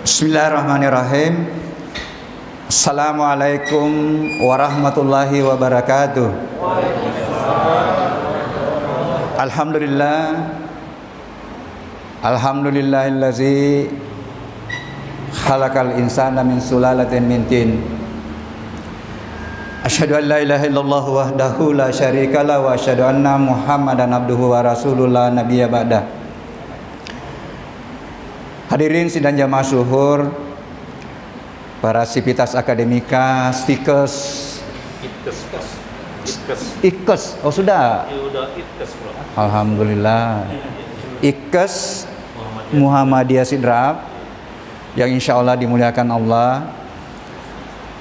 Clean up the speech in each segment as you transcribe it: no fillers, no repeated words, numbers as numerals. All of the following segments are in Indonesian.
Bismillahirrahmanirrahim. Assalamualaikum warahmatullahi wabarakatuh. Alhamdulillahillazi khalaqal insana min sulalatin min tin. Asyhadu an la ilaha illallah wahdahu la syarikalah wa asyhadu anna Muhammadan abduhu wa rasulullah nabiyya ba'da. Hadirin sidang jamaah syuhur, para sivitas akademika, stikes, ikes, oh sudah. Alhamdulillah. Ikes Muhammadiyah Sidrap yang insya Allah dimuliakan Allah.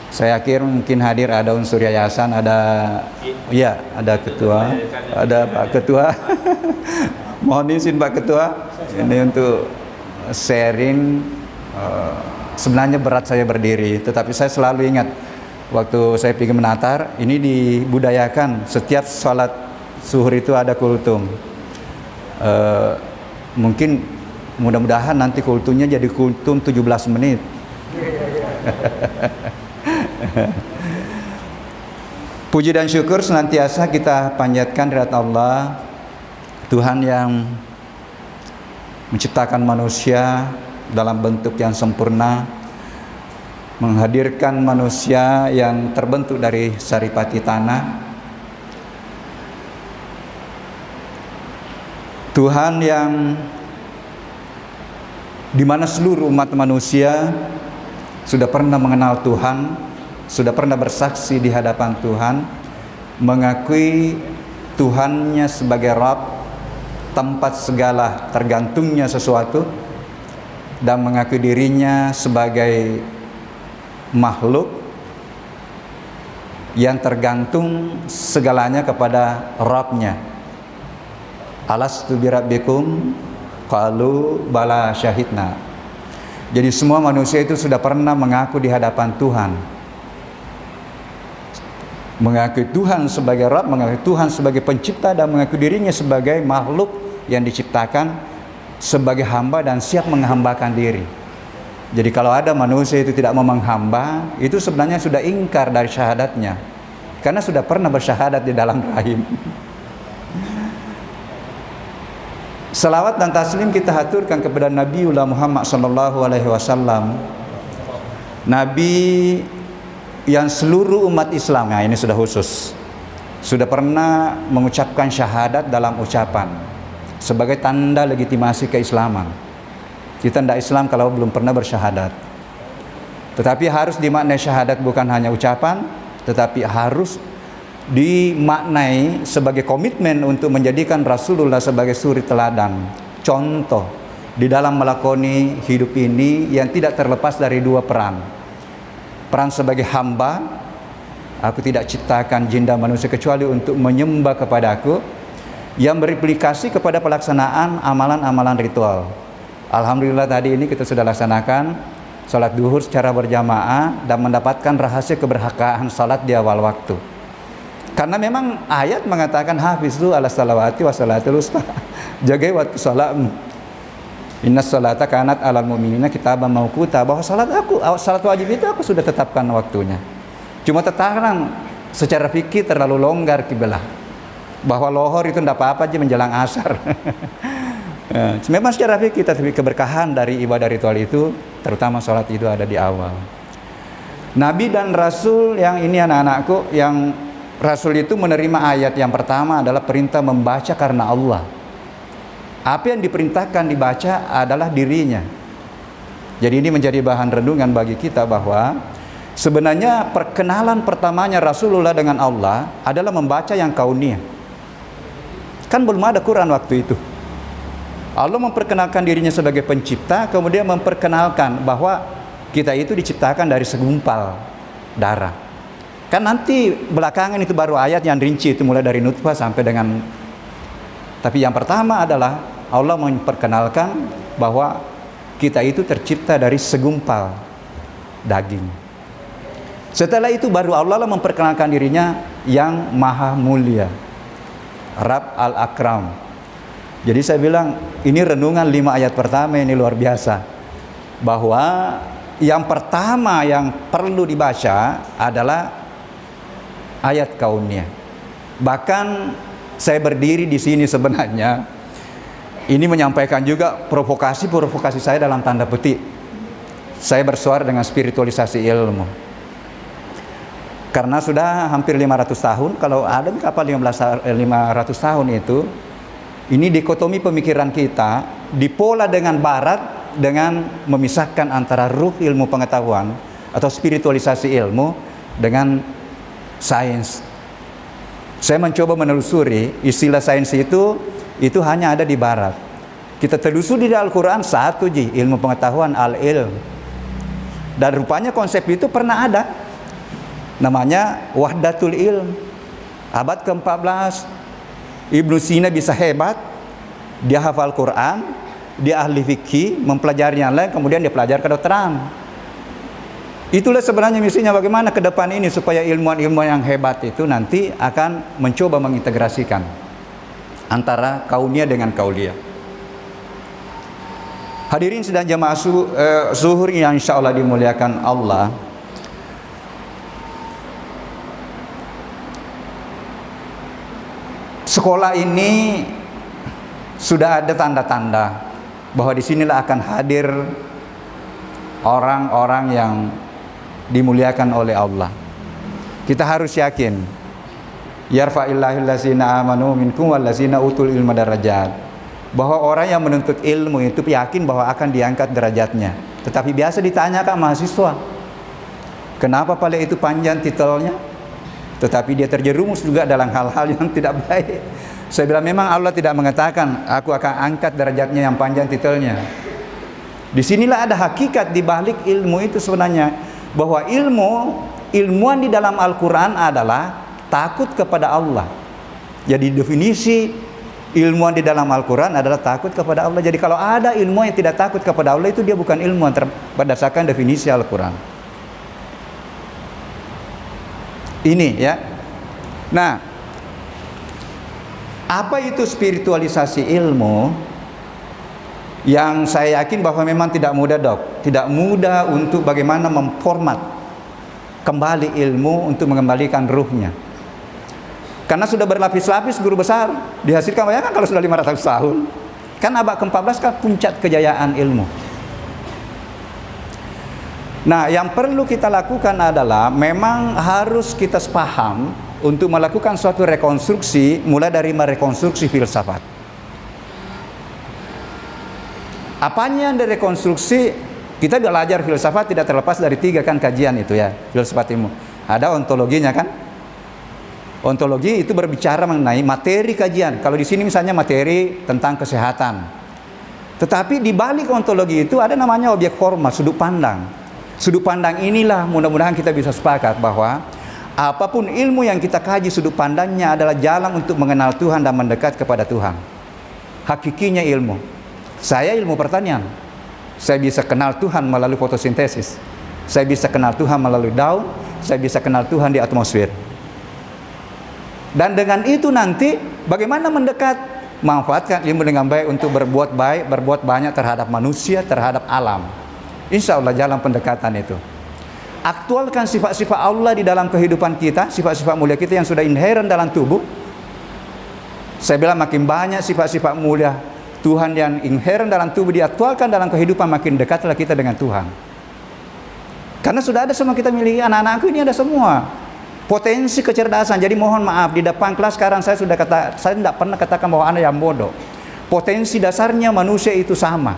Saya yakin mungkin hadir ada unsur yayasan, ada ketua, ada Pak Ketua. Mohon izin Pak Ketua, ini untuk sharing. Sebenarnya berat saya berdiri, tetapi saya selalu ingat waktu saya pergi menatar, ini dibudayakan setiap sholat zuhur itu ada kultum. Mungkin mudah-mudahan nanti kultumnya jadi kultum 17 menit. Puji dan syukur senantiasa kita panjatkan kehadirat Allah, Tuhan yang menciptakan manusia dalam bentuk yang sempurna, menghadirkan manusia yang terbentuk dari saripati tanah. Tuhan yang dimana seluruh umat manusia sudah pernah mengenal Tuhan, sudah pernah bersaksi di hadapan Tuhan, mengakui Tuhannya sebagai Rabb, tempat segala tergantungnya sesuatu, dan mengakui dirinya sebagai makhluk yang tergantung segalanya kepada Rabb-nya. Alastu birabbikum qalu bala syahidna. Jadi semua manusia itu sudah pernah mengaku di hadapan Tuhan, mengakui Tuhan sebagai Rabb, mengakui Tuhan sebagai pencipta, dan mengakui dirinya sebagai makhluk yang diciptakan sebagai hamba dan siap menghambakan diri. Jadi kalau ada manusia itu tidak mau menghamba, itu sebenarnya sudah ingkar dari syahadatnya, karena sudah pernah bersyahadat di dalam rahim. Salawat dan taslim kita haturkan kepada Nabiullah Muhammad SAW, Nabi yang seluruh umat Islam, nah ini sudah khusus, sudah pernah mengucapkan syahadat dalam ucapan sebagai tanda legitimasi keislaman. Kita tidak Islam kalau belum pernah bersyahadat. Tetapi harus dimaknai syahadat bukan hanya ucapan, tetapi harus dimaknai sebagai komitmen untuk menjadikan Rasulullah sebagai suri teladan, contoh di dalam melakoni hidup ini yang tidak terlepas dari dua peran. Peran sebagai hamba, aku tidak ciptakan jin dan manusia kecuali untuk menyembah kepadaku, yang berimplikasi kepada pelaksanaan amalan-amalan ritual. Alhamdulillah tadi ini kita sudah laksanakan salat duhur secara berjamaah dan mendapatkan rahasia keberkahan salat di awal waktu. Karena memang ayat mengatakan hafizu ala salawati wa salatul usta. Jagai waktu salatmu. Innas salata kanat alal mu'minina kitaban mauquta, bahwa salat wajib itu aku sudah tetapkan waktunya. Cuma terkadang secara fikih terlalu longgar kiblah, bahwa lohor itu tidak apa-apa aja menjelang asar. Memang secara fikih tapi keberkahan dari ibadah ritual itu, terutama salat itu ada di awal. Nabi dan Rasul yang ini anak-anakku, yang Rasul itu menerima ayat yang pertama adalah perintah membaca karena Allah. Apa yang diperintahkan dibaca adalah dirinya. Jadi ini menjadi bahan renungan bagi kita bahwa sebenarnya perkenalan pertamanya Rasulullah dengan Allah adalah membaca yang kauniyah. Kan belum ada Quran waktu itu. Allah memperkenalkan dirinya sebagai pencipta, kemudian memperkenalkan bahwa kita itu diciptakan dari segumpal darah. Kan nanti belakangan itu baru ayat yang rinci itu mulai dari nutfah sampai dengan. Tapi yang pertama adalah Allah memperkenalkan bahwa kita itu tercipta dari segumpal daging. Setelah itu baru Allah memperkenalkan dirinya yang maha mulia, Rabb al-Akram, Jadi saya bilang ini renungan 5 ayat pertama ini luar biasa, bahwa yang pertama yang perlu dibaca adalah ayat kauniyah. Bahkan saya berdiri di sini sebenarnya ini menyampaikan juga provokasi saya dalam tanda petik. Saya bersuara dengan spiritualisasi ilmu. Karena sudah hampir 500 tahun, kalau ada kapal 500 tahun itu, ini dikotomi pemikiran kita dipola dengan barat dengan memisahkan antara ruh ilmu pengetahuan atau spiritualisasi ilmu dengan sains. Saya mencoba menelusuri istilah sains itu hanya ada di barat. Kita telusuri di Al-Quran satu ilmu pengetahuan al-ilm. Dan rupanya konsep itu pernah ada. Namanya wahdatul ilm. Abad ke-14. Ibnu Sina bisa hebat, dia hafal Quran, dia ahli fikih, mempelajari yang lain, kemudian dia pelajari kedokteran. Itulah sebenarnya misinya, bagaimana ke depan ini supaya ilmuwan-ilmuwan yang hebat itu nanti akan mencoba mengintegrasikan antara kauniyah dengan kauliyah. Hadirin sedang jemaah zuhur yang insya Allah dimuliakan Allah. Sekolah ini sudah ada tanda-tanda bahwa disinilah akan hadir orang-orang yang dimuliakan oleh Allah. Kita harus yakin, yarfa'illahil ladzina amanu minkum wal ladzina utul ilma darajat, bahwa orang yang menuntut ilmu itu yakin bahwa akan diangkat derajatnya. Tetapi biasa ditanyakan mahasiswa, kenapa pada itu panjang titelnya? Tetapi dia terjerumus juga dalam hal-hal yang tidak baik. Saya bilang memang Allah tidak mengatakan aku akan angkat derajatnya yang panjang titelnya. Disinilah ada hakikat di balik ilmu itu sebenarnya, bahwa ilmuwan di dalam Al-Quran adalah takut kepada Allah. Jadi definisi ilmuwan di dalam Al-Quran adalah takut kepada Allah. Jadi kalau ada ilmuwan yang tidak takut kepada Allah, itu dia bukan ilmuwan berdasarkan definisi Al-Quran. Ini ya. Nah, apa itu spiritualisasi ilmu? Yang saya yakin bahwa memang tidak mudah, tidak mudah untuk bagaimana memformat kembali ilmu untuk mengembalikan ruhnya. Karena sudah berlapis-lapis guru besar dihasilkan, bayangkan kalau sudah 500 tahun. Kan abad ke-14 kan puncak kejayaan ilmu. Nah, yang perlu kita lakukan adalah memang harus kita paham untuk melakukan suatu rekonstruksi, mulai dari merekonstruksi filsafat. Apanya yang direkonstruksi? Kita belajar filsafat tidak terlepas dari 3 kan kajian itu ya, filsafat ilmu. Ada ontologinya kan? Ontologi itu berbicara mengenai materi kajian. Kalau di sini misalnya materi tentang kesehatan. Tetapi di balik ontologi itu ada namanya objek formal, sudut pandang. Sudut pandang inilah mudah-mudahan kita bisa sepakat bahwa apapun ilmu yang kita kaji, sudut pandangnya adalah jalan untuk mengenal Tuhan dan mendekat kepada Tuhan. Hakikinya ilmu. Saya ilmu pertanian. Saya bisa kenal Tuhan melalui fotosintesis. Saya bisa kenal Tuhan melalui daun. Saya bisa kenal Tuhan di atmosfer. Dan dengan itu nanti bagaimana mendekat, manfaatkan ilmu dengan baik untuk berbuat baik, berbuat banyak terhadap manusia, terhadap alam. Insya Allah jalan pendekatan itu. Aktualkan sifat-sifat Allah di dalam kehidupan kita, sifat-sifat mulia kita yang sudah inherent dalam tubuh. Saya bilang makin banyak sifat-sifat mulia Tuhan yang inherent dalam tubuh diaktualkan dalam kehidupan, makin dekatlah kita dengan Tuhan. Karena sudah ada semua, kita miliki anak-anakku ini ada semua potensi kecerdasan. Jadi mohon maaf, di depan kelas sekarang saya tidak pernah katakan bahwa anak yang bodoh. Potensi dasarnya manusia itu sama.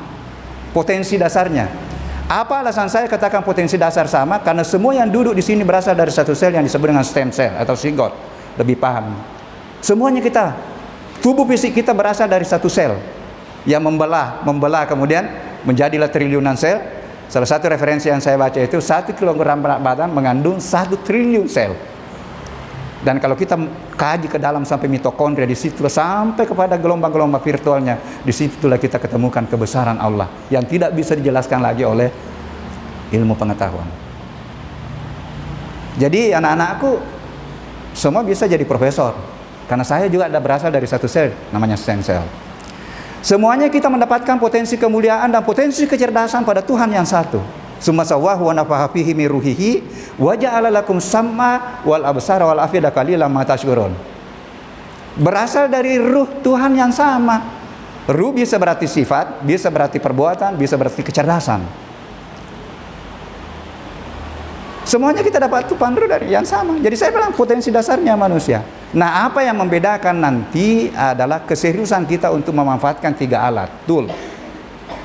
Potensi dasarnya. Apa alasan saya katakan potensi dasar sama? Karena semua yang duduk di sini berasal dari satu sel yang disebut dengan stem cell atau zygote. Lebih paham. Semuanya kita, tubuh fisik kita berasal dari satu sel yang membelah kemudian menjadilah triliunan sel. Salah satu referensi yang saya baca itu 1 kilogram berat badan mengandung 1 triliun sel. Dan kalau kita kaji ke dalam sampai mitokondria, di situ sampai kepada gelombang-gelombang virtualnya, di situlah kita ketemukan kebesaran Allah yang tidak bisa dijelaskan lagi oleh ilmu pengetahuan. Jadi anak-anakku semua bisa jadi profesor, karena saya juga ada berasal dari satu sel namanya stem cell. Semuanya kita mendapatkan potensi kemuliaan dan potensi kecerdasan pada Tuhan yang satu. Summa sawwahu wa nafaha fihi min ruhihi wa ja'ala lakum sam'a wal absara wal afida qalilan ma tashkurun. Berasal dari ruh Tuhan yang sama. Ruh bisa berarti sifat, bisa berarti perbuatan, bisa berarti kecerdasan. Semuanya kita dapat tupan ruh dari yang sama. Jadi saya bilang potensi dasarnya manusia. Nah, apa yang membedakan nanti adalah keseriusan kita untuk memanfaatkan 3 alat. Tul,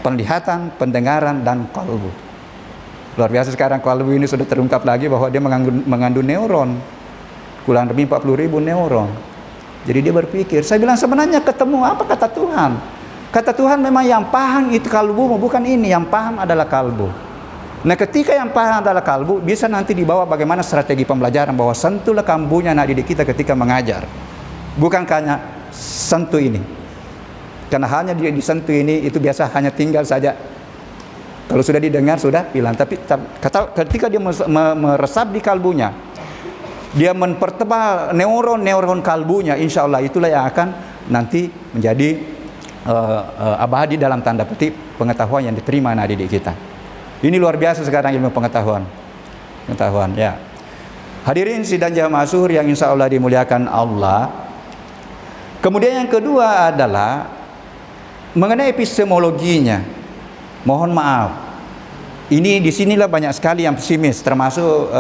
penglihatan, pendengaran, dan qalbu. Luar biasa sekarang qalbu ini sudah terungkap lagi bahwa dia mengandung neuron. Kurang lebih 40.000 neuron. Jadi dia berpikir, saya bilang sebenarnya ketemu apa kata Tuhan? Kata Tuhan memang yang paham itu kalbu, bukan ini, yang paham adalah kalbu. Nah, ketika yang paham adalah kalbu, bisa nanti dibawa bagaimana strategi pembelajaran, bahwa sentuhlah kambunya anak didik kita ketika mengajar. Bukan hanya sentuh ini. Karena hanya dia disentuh ini, itu biasa hanya tinggal saja. Kalau sudah didengar, sudah hilang. Tapi ketika dia meresap di kalbunya, dia mempertebal neuron kalbunya, insya Allah itulah yang akan nanti menjadi abadi dalam tanda petik pengetahuan yang diterima anak didik kita. Ini luar biasa sekarang ilmu pengetahuan ya. Hadirin sidang jamaah zuhur yang insya Allah dimuliakan Allah. Kemudian yang kedua adalah mengenai epistemologinya. Mohon maaf, ini disinilah banyak sekali yang pesimis, termasuk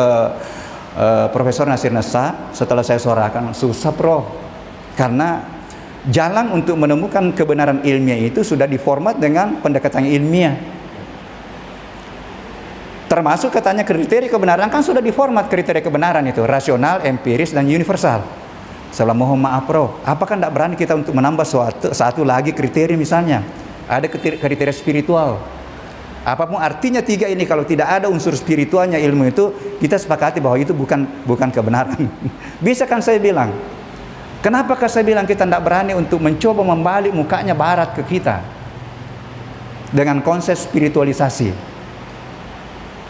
Profesor Nasir Nessa. Setelah saya suarakan, susah Prof, karena jalan untuk menemukan kebenaran ilmiah itu sudah diformat dengan pendekatan ilmiah. Termasuk katanya kriteria kebenaran kan sudah diformat, kriteria kebenaran itu rasional, empiris, dan universal. Saya mohon maaf Prof, apakah tidak berani kita untuk menambah satu lagi kriteria, misalnya ada kriteria spiritual. Apapun artinya 3 ini, kalau tidak ada unsur spiritualnya ilmu itu, kita sepakati bahwa itu bukan kebenaran. Bisa kan saya bilang? Kenapakah saya bilang kita tidak berani untuk mencoba membalik mukanya barat ke kita dengan konsep spiritualisasi?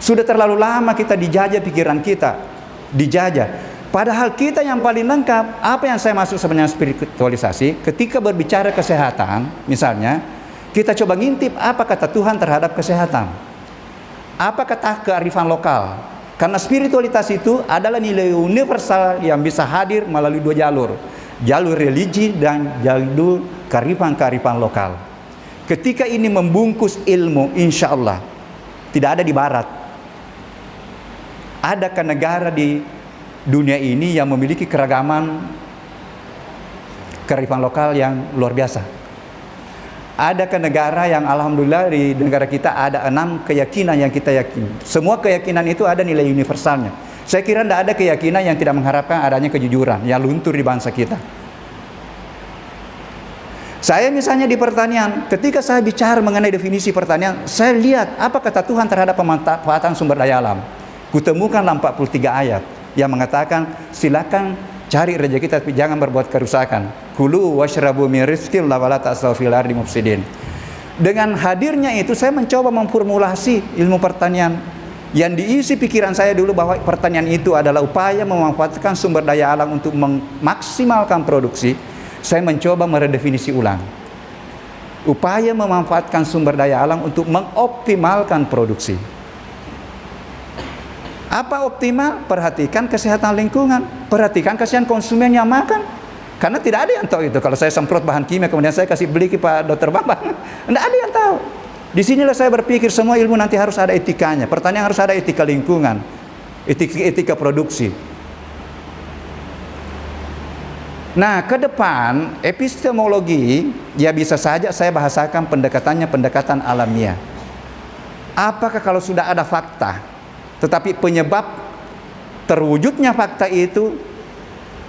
Sudah terlalu lama kita dijajah pikiran kita, dijajah. Padahal kita yang paling lengkap. Apa yang saya maksud sebenarnya spiritualisasi? Ketika berbicara kesehatan, misalnya, kita coba ngintip apa kata Tuhan terhadap kesehatan. Apa kata kearifan lokal? Karena spiritualitas itu adalah nilai universal yang bisa hadir melalui 2 jalur. Jalur religi dan jalur kearifan lokal. Ketika ini membungkus ilmu, insya Allah tidak ada di barat. Adakah negara di dunia ini yang memiliki keragaman kearifan lokal yang luar biasa? Adakah negara yang alhamdulillah di negara kita ada 6 keyakinan yang kita yakini? Semua keyakinan itu ada nilai universalnya. Saya kira tidak ada keyakinan yang tidak mengharapkan adanya kejujuran yang luntur di bangsa kita. Saya misalnya di pertanian, ketika saya bicara mengenai definisi pertanian, saya lihat apa kata Tuhan terhadap pemanfaatan sumber daya alam. Kutemukan 43 ayat yang mengatakan silakan cari rezeki tapi jangan berbuat kerusakan. Kulu washrabu min rizqillah wala ta'saw fil ardi mufsidin. Dengan hadirnya itu saya mencoba memformulasi ilmu pertanian yang diisi pikiran saya dulu, bahwa pertanian itu adalah upaya memanfaatkan sumber daya alam untuk memaksimalkan produksi. Saya mencoba meredefinisi ulang. Upaya memanfaatkan sumber daya alam untuk mengoptimalkan produksi. Apa optimal? Perhatikan kesehatan lingkungan, perhatikan kasihan konsumen yang makan. Karena tidak ada yang tahu itu. Kalau saya semprot bahan kimia kemudian saya kasih beli ke Pak Dr. Bambang, tidak ada yang tahu. Disinilah saya berpikir semua ilmu nanti harus ada etikanya. Pertanian harus ada etika lingkungan, etika produksi. Nah, ke depan epistemologi ya bisa saja saya bahasakan pendekatannya pendekatan alamiah. Apakah kalau sudah ada fakta, tetapi penyebab terwujudnya fakta itu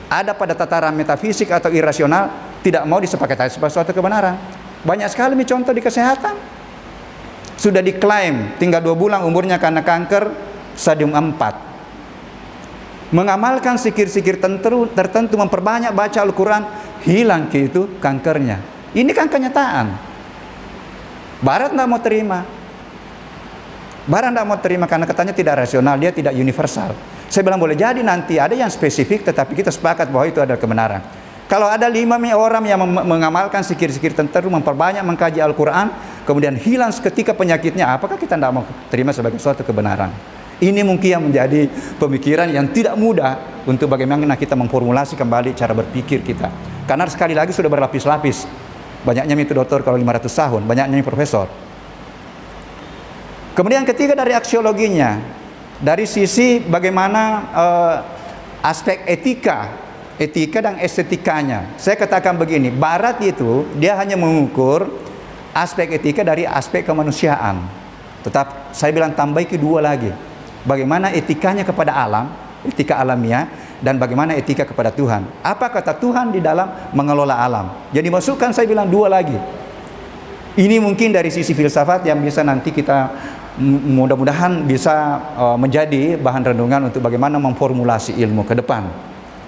ada pada tataran metafisik atau irasional, tidak mau disepakati sebagai suatu kebenaran. Banyak sekali contoh di kesehatan. Sudah diklaim tinggal 2 bulan umurnya karena kanker stadium 4. Mengamalkan sikir-sikir tertentu, memperbanyak baca Al-Quran, hilang itu kankernya. Ini kan kenyataan. Barat tidak mau terima. Barat tidak mau terima karena katanya tidak rasional, dia tidak universal. Saya bilang boleh jadi nanti ada yang spesifik, tetapi kita sepakat bahwa itu adalah kebenaran. Kalau ada 5 orang yang mengamalkan zikir-zikir tertentu, memperbanyak mengkaji Al-Quran, kemudian hilang seketika penyakitnya, apakah kita tidak mau terima sebagai suatu kebenaran? Ini mungkin yang menjadi pemikiran yang tidak mudah untuk bagaimana kita memformulasi kembali cara berpikir kita. Karena sekali lagi sudah berlapis-lapis. Banyaknya itu doktor kalau 500 tahun, banyaknya profesor. Kemudian ketiga dari aksiologinya, dari sisi bagaimana aspek etika dan estetikanya. Saya katakan begini, Barat itu dia hanya mengukur aspek etika dari aspek kemanusiaan. Tetap saya bilang tambahi kedua lagi. Bagaimana etikanya kepada alam, etika alamiah, dan bagaimana etika kepada Tuhan. Apa kata Tuhan di dalam mengelola alam. Jadi masukkan saya bilang 2 lagi. Ini mungkin dari sisi filsafat yang bisa nanti kita mudah-mudahan bisa menjadi bahan renungan untuk bagaimana memformulasi ilmu ke depan.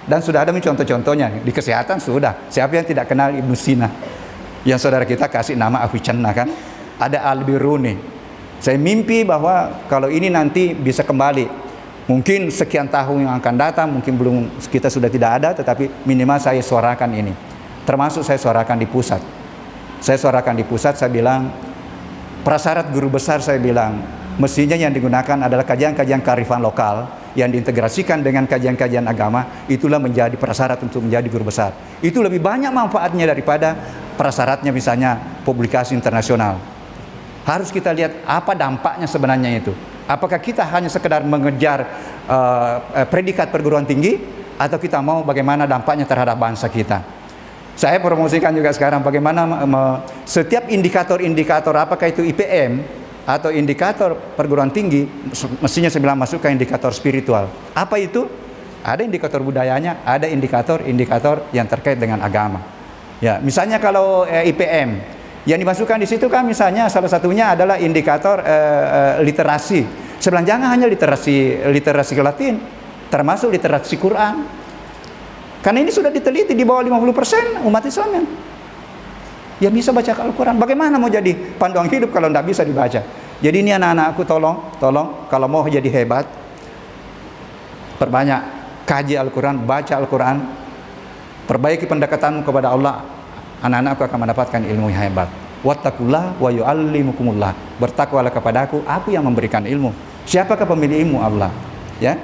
Dan sudah ada contoh-contohnya di kesehatan sudah. Siapa yang tidak kenal Ibnu Sina? Yang saudara kita kasih nama Avicenna kan? Ada Al-Biruni. Saya mimpi bahwa kalau ini nanti bisa kembali, mungkin sekian tahun yang akan datang, mungkin belum, kita sudah tidak ada, tetapi minimal saya suarakan ini. Termasuk saya suarakan di pusat. Saya suarakan di pusat, saya bilang prasyarat guru besar, saya bilang mestinya yang digunakan adalah kajian-kajian kearifan lokal yang diintegrasikan dengan kajian-kajian agama. Itulah menjadi prasyarat untuk menjadi guru besar. Itu lebih banyak manfaatnya daripada prasyaratnya misalnya publikasi internasional. Harus kita lihat apa dampaknya sebenarnya itu. Apakah kita hanya sekedar mengejar predikat perguruan tinggi, atau kita mau bagaimana dampaknya terhadap bangsa kita. Saya promosikan juga sekarang bagaimana setiap indikator-indikator, apakah itu IPM atau indikator perguruan tinggi, mestinya saya bilang masuk ke indikator spiritual. Apa itu? Ada indikator budayanya, ada indikator-indikator yang terkait dengan agama. Ya, misalnya kalau IPM yang dimasukkan di situ kan misalnya salah satunya adalah indikator literasi. Saya bilang jangan hanya literasi Latin, termasuk literasi Quran. Karena ini sudah diteliti di bawah 50% umat Islam yang bisa baca Al-Quran. Bagaimana mau jadi panduan hidup kalau tidak bisa dibaca? Jadi ini anak-anakku tolong kalau mau jadi hebat, perbanyak kaji Al-Quran, baca Al-Quran, perbaiki pendekatanmu kepada Allah, anak-anakku akan mendapatkan ilmu yang hebat. Wattaqullah wa yu'allimukumullah. Bertakwalah kepadaku, aku yang memberikan ilmu. Siapakah pemilik ilmu? Allah. Ya.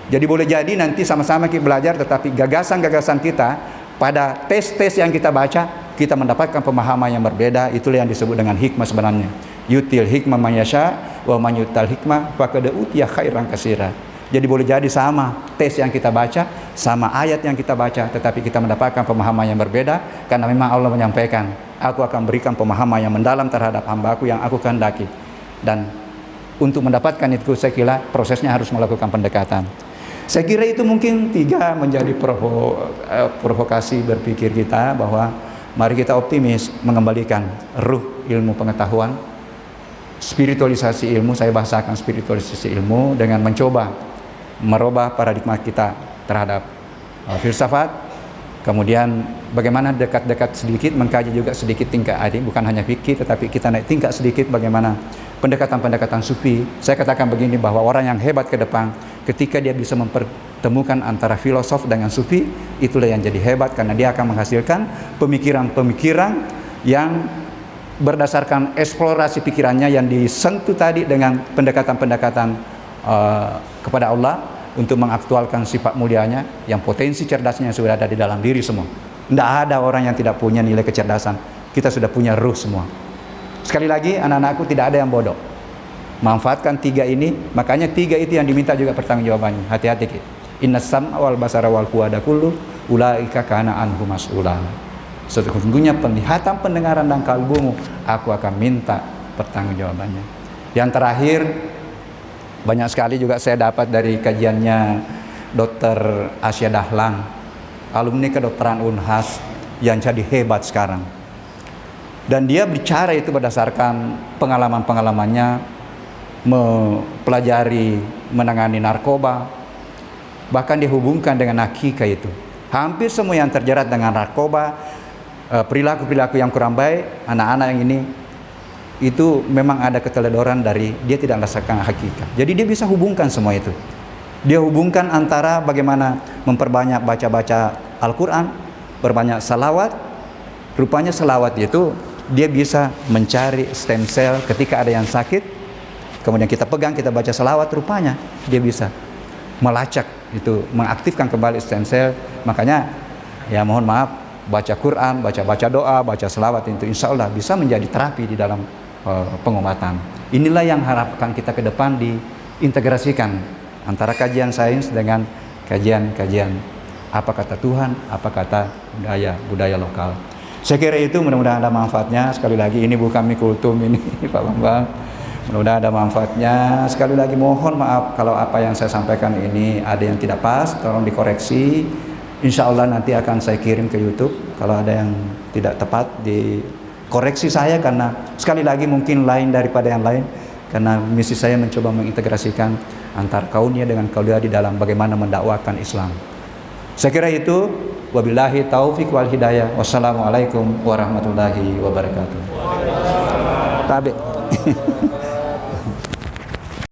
Jadi boleh jadi nanti sama-sama kita belajar, tetapi gagasan-gagasan kita pada tes-tes yang kita baca, kita mendapatkan pemahaman yang berbeda. Itulah yang disebut dengan hikmah sebenarnya. Yutil hikmah man yasha wa man yutal hikmah faqad utiya khairan katsira. Jadi boleh jadi sama tes yang kita baca, sama ayat yang kita baca, tetapi kita mendapatkan pemahaman yang berbeda, karena memang Allah menyampaikan, aku akan berikan pemahaman yang mendalam terhadap hamba-Aku yang Aku kehendaki. Dan untuk mendapatkan itu saya kira prosesnya harus melakukan pendekatan. Saya kira itu mungkin 3 menjadi provokasi berpikir kita, bahwa mari kita optimis mengembalikan ruh ilmu pengetahuan, spiritualisasi ilmu. Saya bahasakan spiritualisasi ilmu dengan mencoba merubah paradigma kita terhadap filsafat. Kemudian bagaimana dekat-dekat sedikit mengkaji juga sedikit tingkat adi, bukan hanya fikih, tetapi kita naik tingkat sedikit bagaimana pendekatan-pendekatan sufi. Saya katakan begini, bahwa orang yang hebat ke depan ketika dia bisa mempertemukan antara filosof dengan sufi, itulah yang jadi hebat, karena dia akan menghasilkan pemikiran-pemikiran yang berdasarkan eksplorasi pikirannya yang disentuh tadi dengan pendekatan-pendekatan kepada Allah, untuk mengaktualkan sifat mulianya yang potensi cerdasnya sudah ada di dalam diri semua. Tidak ada orang yang tidak punya nilai kecerdasan. Kita sudah punya ruh semua. Sekali lagi, anak-anakku, tidak ada yang bodoh. Manfaatkan 3 ini. Makanya 3 itu yang diminta juga pertanggungjawabannya. Hati-hati. Inna sam'a wal basara wal fuada kullu ulaika kana anhu mas'ula. Sesungguhnya penglihatan, pendengaran, dan kalbumu, aku akan minta pertanggungjawabannya. Yang terakhir, banyak sekali juga saya dapat dari kajiannya Dr. Asya Dahlan, alumni kedokteran Unhas yang jadi hebat sekarang. Dan dia bicara itu berdasarkan pengalaman-pengalamannya mempelajari, menangani narkoba, bahkan dihubungkan dengan akikah itu. Hampir semua yang terjerat dengan narkoba, perilaku-perilaku yang kurang baik, anak-anak yang ini, itu memang ada keteledoran dari dia tidak merasakan hakikat. Jadi dia bisa hubungkan semua itu. Dia hubungkan antara bagaimana memperbanyak baca-baca Al-Quran, berbanyak salawat. Rupanya salawat itu dia bisa mencari stem cell ketika ada yang sakit, kemudian kita pegang, kita baca salawat, rupanya dia bisa melacak itu, mengaktifkan kembali stem cell. Makanya ya mohon maaf, baca Quran, baca doa, baca salawat itu insya Allah bisa menjadi terapi di dalam pengobatan. Inilah yang harapkan kita ke depan diintegrasikan antara kajian sains dengan kajian apa kata Tuhan, apa kata budaya lokal. Saya kira itu, mudah-mudahan ada manfaatnya. Sekali lagi ini bukan mikultum ini Pak Bambang. Mudah-mudahan ada manfaatnya. Sekali lagi mohon maaf kalau apa yang saya sampaikan ini ada yang tidak pas, tolong dikoreksi. Insya Allah nanti akan saya kirim ke YouTube. Kalau ada yang tidak tepat dikoreksi saya, karena sekali lagi mungkin lain daripada yang lain. Karena misi saya mencoba mengintegrasikan antar kaumnya dengan kaulia di dalam bagaimana mendakwakan Islam. Saya kira itu. Wabillahi taufik wal hidayah. Wassalamualaikum warahmatullahi wabarakatuh. Tabe.